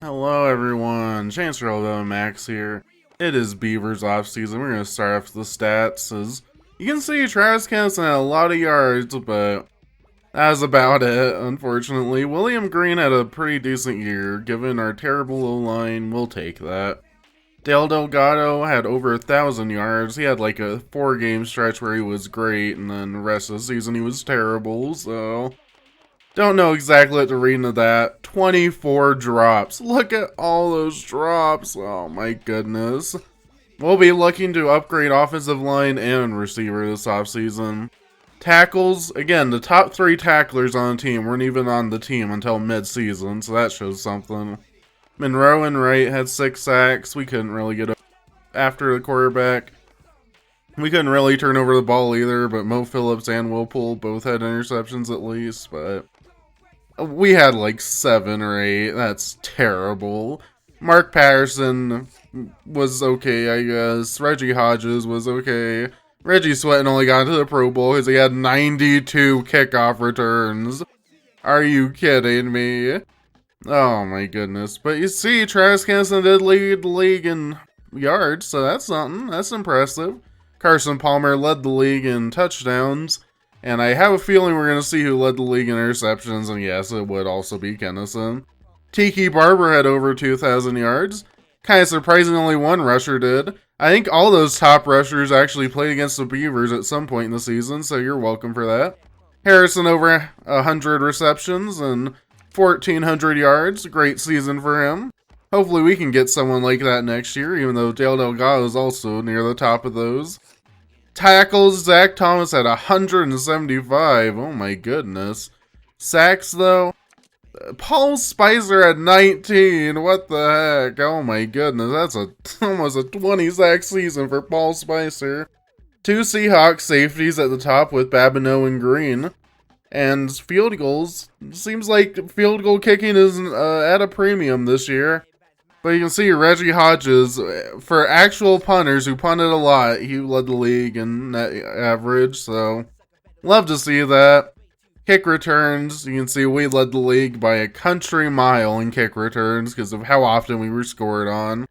Hello everyone, Therealhubbabubbamax here. It is Beavers offseason. We're going to start off with the stats. As you can see, Travis Kelce had a lot of yards, but that's about it, unfortunately. William Green had a pretty decent year. Given our terrible O-line, we'll take that. Dale Delgado had over 1,000 yards. He had like a 4-game stretch where he was great, and then the rest of the season he was terrible, so don't know exactly what to read into that. 24 drops. Look at all those drops. Oh my goodness. We'll be looking to upgrade offensive line and receiver this offseason. Tackles, again, the top 3 tacklers on the team weren't even on the team until mid-season, so that shows something. Monroe and Wright had 6 sacks. We couldn't really get after the quarterback. We couldn't really turn over the ball either, but Mo Phillips and Will Poole both had interceptions at least, but we had like 7 or 8. That's terrible. Mark Patterson was okay, I guess. Reggie Hodges was okay. Reggie Sweatin only got into the Pro Bowl because he had 92 kickoff returns. Are you kidding me? Oh my goodness. But you see, Travis Kelce did lead the league in yards, so that's something. That's impressive. Carson Palmer led the league in touchdowns. And I have a feeling we're going to see who led the league in interceptions, and yes, it would also be Kennison. Tiki Barber had over 2,000 yards. Kind of surprising only one rusher did. I think all those top rushers actually played against the Beavers at some point in the season, so you're welcome for that. Harrison over 100 receptions and 1,400 yards. Great season for him. Hopefully we can get someone like that next year, even though Dale Delgado is also near the top of those. Tackles, Zach Thomas had 175. Oh my goodness. Sacks, though, Paul Spicer had 19. What the heck? Oh my goodness. That's almost a 20-sack season for Paul Spicer. 2 Seahawks safeties at the top with Babineau and Green. And field goals. Seems like field goal kicking is at a premium this year. But you can see Reggie Hodges, for actual punters who punted a lot, he led the league in net average, so love to see that. Kick returns, you can see we led the league by a country mile in kick returns because of how often we were scored on.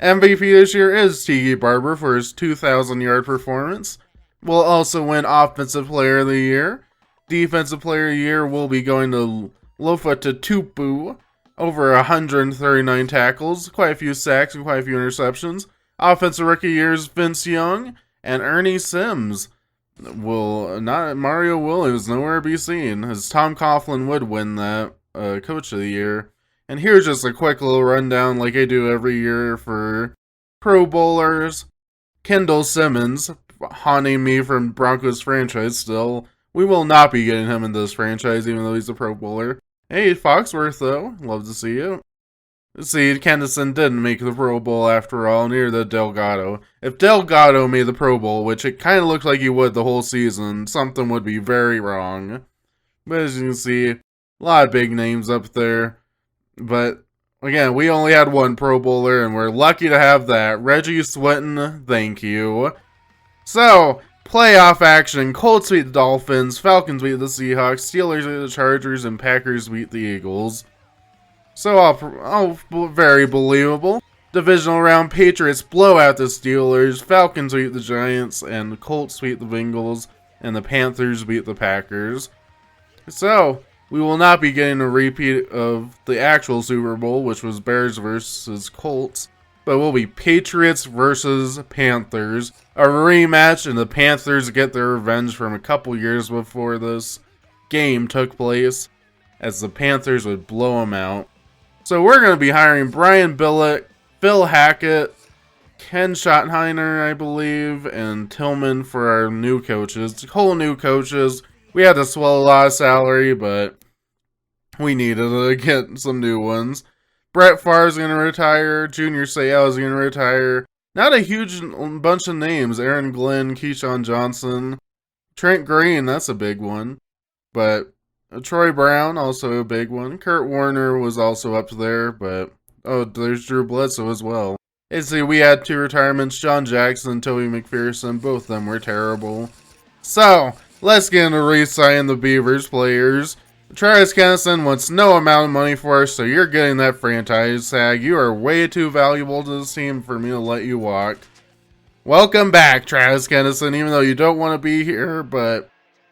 MVP this year is Tiki Barber for his 2,000-yard performance. We'll also win Offensive Player of the Year. Defensive Player of the Year will be going to Lofa Tupu. Over 139 tackles, quite a few sacks, and quite a few interceptions. Offensive Rookie Years, Vince Young and Ernie Sims. Not Mario Williams, nowhere to be seen, as Tom Coughlin would win that Coach of the Year. And here's just a quick little rundown like I do every year for Pro Bowlers. Kendall Simmons, haunting me from Broncos franchise still. We will not be getting him in this franchise, even though he's a Pro Bowler. Hey, Foxworth, though. Love to see you. See, Kennison didn't make the Pro Bowl after all, near the Delgado. If Delgado made the Pro Bowl, which it kind of looked like he would the whole season, something would be very wrong. But as you can see, a lot of big names up there. But, again, we only had one Pro Bowler, and we're lucky to have that. Reggie Sweatin, thank you. So, playoff action. Colts beat the Dolphins, Falcons beat the Seahawks, Steelers beat the Chargers, and Packers beat the Eagles. So all very believable. Divisional round, Patriots blow out the Steelers, Falcons beat the Giants, and the Colts beat the Bengals, and the Panthers beat the Packers. So, we will not be getting a repeat of the actual Super Bowl, which was Bears versus Colts. But we'll be Patriots versus Panthers. A rematch, and the Panthers get their revenge from a couple years before this game took place, as the Panthers would blow them out. So we're going to be hiring Brian Billick, Phil Hackett, Ken Schottenheimer, I believe, and Tillman for our new coaches. Whole new coaches. We had to swallow a lot of salary, but we needed to get some new ones. Brett Favre's going to retire. Junior Seau's going to retire. Not a huge bunch of names. Aaron Glenn, Keyshawn Johnson. Trent Green, that's a big one. But Troy Brown, also a big one. Kurt Warner was also up there, but oh, there's Drew Bledsoe as well. And see, we had 2 retirements. John Jackson and Toby McPherson. Both of them were terrible. So, let's get into re-signing the Beavers players. Travis Kennison wants no amount of money for us, so you're getting that franchise tag. You are way too valuable to this team for me to let you walk. Welcome back, Travis Kennison, even though you don't want to be here, but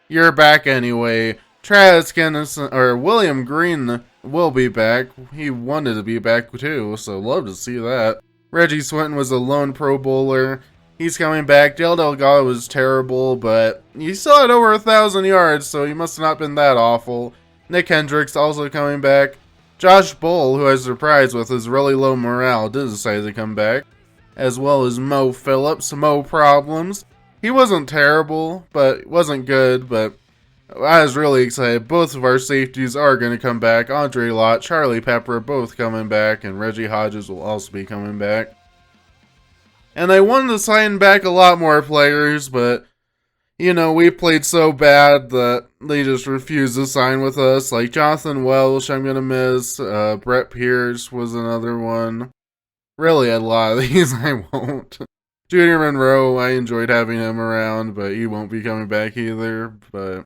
you're back anyway. Travis Kennison, or William Green, will be back. He wanted to be back too, so love to see that. Reggie Swinton was a lone Pro Bowler. He's coming back. Dale Delgado was terrible, but he still had over 1,000 yards, so he must have not been that awful. Nick Hendricks also coming back. Josh Bull, who I was surprised with his really low morale, did decide to come back. As well as Mo Phillips, Mo Problems. He wasn't terrible, but wasn't good, but I was really excited. Both of our safeties are going to come back. Andre Lott, Charlie Pepper, both coming back, and Reggie Hodges will also be coming back. And I wanted to sign back a lot more players, but, you know, we played so bad that they just refused to sign with us. Like Jonathan Welsh, I'm going to miss. Brett Pierce was another one. Really, a lot of these I won't. Junior Monroe, I enjoyed having him around, but he won't be coming back either. But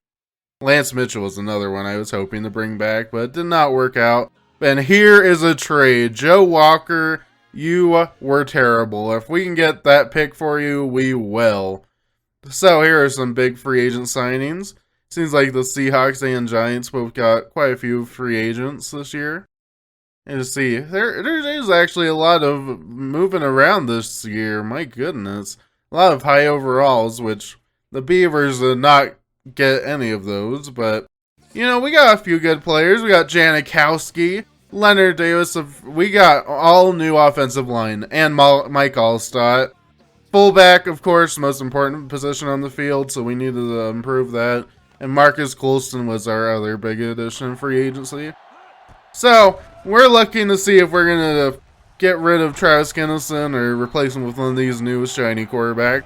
Lance Mitchell was another one I was hoping to bring back, but it did not work out. And here is a trade. Joe Walker, you were terrible. If we can get that pick for you, we will. So here are some big free agent signings. Seems like the Seahawks and Giants both got quite a few free agents this year. And to see, there is actually a lot of moving around this year. My goodness. A lot of high overalls, which the Beavers did not get any of those. But, you know, we got a few good players. We got Janikowski, Leonard Davis. We got all new offensive line. And Mike Allstott. Fullback, of course, most important position on the field. So we needed to improve that. And Marcus Colston was our other big addition free agency. So, we're looking to see if we're going to get rid of Travis Kennison or replace him with one of these new shiny quarterback.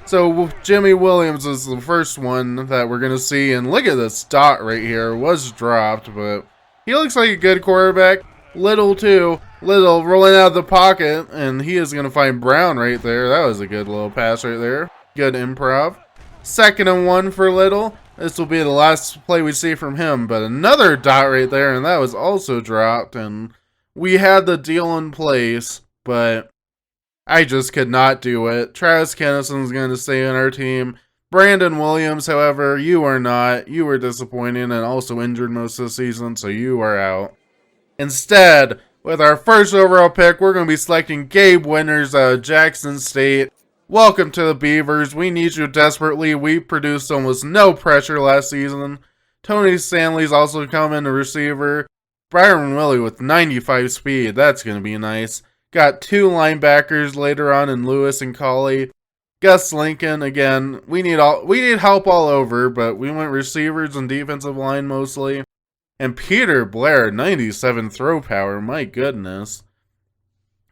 So, Jimmy Williams is the first one that we're going to see. And look at this dot right here. It was dropped, but he looks like a good quarterback. Little, too. Little rolling out of the pocket. And he is going to find Brown right there. That was a good little pass right there. Good improv. 2nd and 1 for Little. This will be the last play we see from him, but another dot right there, and that was also dropped, and we had the deal in place, but I just could not do it. Travis Kennison's going to stay on our team. Brandon Williams, however, you are not. You were disappointing and also injured most of the season, so you are out. Instead, with our first overall pick, we're going to be selecting Gabe Winters out of Jackson State. Welcome to the Beavers. We need you desperately. We produced almost no pressure last season. Tony Stanley's also coming to receiver. Byron Willie with 95 speed. That's going to be nice. Got 2 linebackers later on in Lewis and Colley. Gus Lincoln, again, we need help all over, but we went receivers and defensive line mostly. And Peter Blair, 97 throw power. My goodness.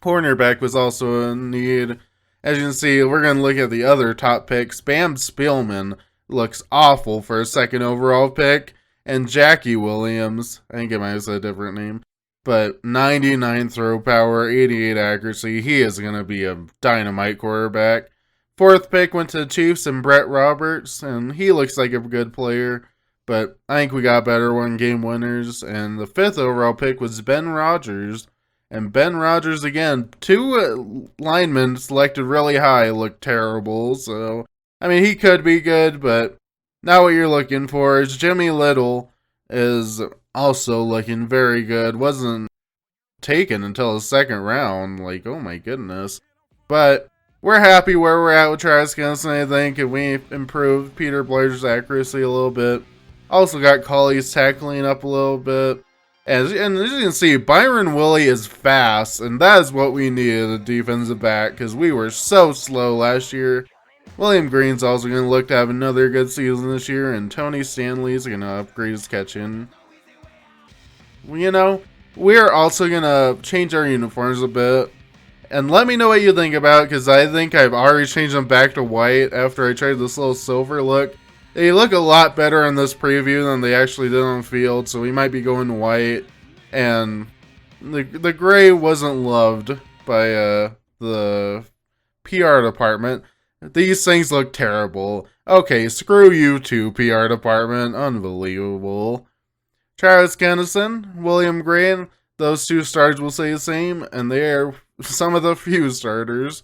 Cornerback was also in need. As you can see, we're going to look at the other top picks. Bam Spielman looks awful for a 2nd overall pick. And Jackie Williams, I think it might have said a different name, but 99 throw power, 88 accuracy. He is going to be a dynamite quarterback. 4th pick went to the Chiefs and Brett Roberts, and he looks like a good player. But I think we got better one-game winners. And the 5th overall pick was Ben Rogers. And Ben Rogers, again, 2 linemen selected really high looked terrible. So, I mean, he could be good, but not what you're looking for. Is Jimmy Little is also looking very good. Wasn't taken until the 2nd round. Like, oh my goodness. But we're happy where we're at with Travis Kennison, I think. And we improved Peter Blair's accuracy a little bit. Also got Colley's tackling up a little bit. And as you can see, Byron Willie is fast, and that is what we needed, a defensive back, because we were so slow last year. William Green's also going to look to have another good season this year, and Tony Stanley's going to upgrade his catching. You know, we're also going to change our uniforms a bit, and let me know what you think about it, because I think I've already changed them back to white after I tried this little silver look. They look a lot better in this preview than they actually did on the field, so we might be going white. And the gray wasn't loved by the PR department. These things look terrible. Okay, screw you too, PR department. Unbelievable. Travis Kennison, William Green, those two stars will stay the same, and they are some of the few starters.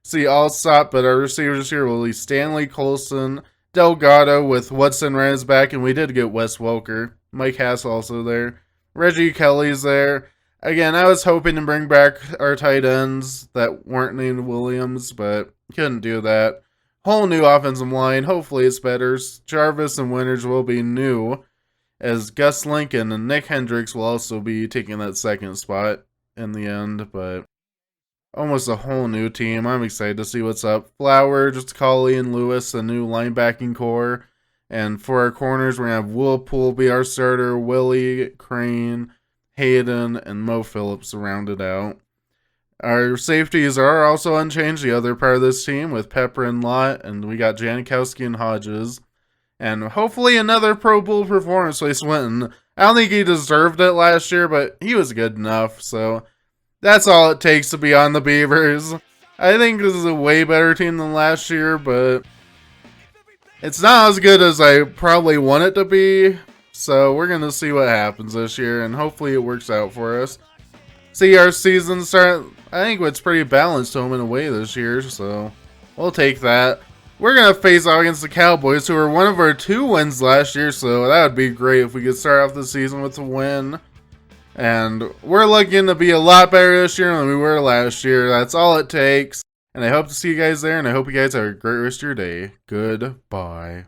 See, all stop, but our receivers here will be Stanley Colson, Delgado with Woodson right as back, and we did get Wes Welker. Mike Hass also there. Reggie Kelly's there. Again, I was hoping to bring back our tight ends that weren't named Williams, but couldn't do that. Whole new offensive line. Hopefully it's better. Jarvis and Winters will be new, as Gus Lincoln and Nick Hendricks will also be taking that second spot in the end, but almost a whole new team. I'm excited to see what's up. Flowers, Colley, and Lewis, a new linebacking core. And for our corners, we're going to have Will Poole be our starter, Willie, Crane, Hayden, and Mo Phillips rounded out. Our safeties are also unchanged, the other part of this team, with Pepper and Lott, and we got Janikowski and Hodges. And hopefully another Pro Bowl performance by Swinton. I don't think he deserved it last year, but he was good enough, so that's all it takes to be on the Beavers. I think this is a way better team than last year, but it's not as good as I probably want it to be. So we're going to see what happens this year, and hopefully it works out for us. See, our season start, I think it's pretty balanced home and away this year, so we'll take that. We're going to face off against the Cowboys, who were one of our 2 wins last year, so that would be great if we could start off the season with a win. And we're looking to be a lot better this year than we were last year. That's all it takes. And I hope to see you guys there, and I hope you guys have a great rest of your day. Goodbye.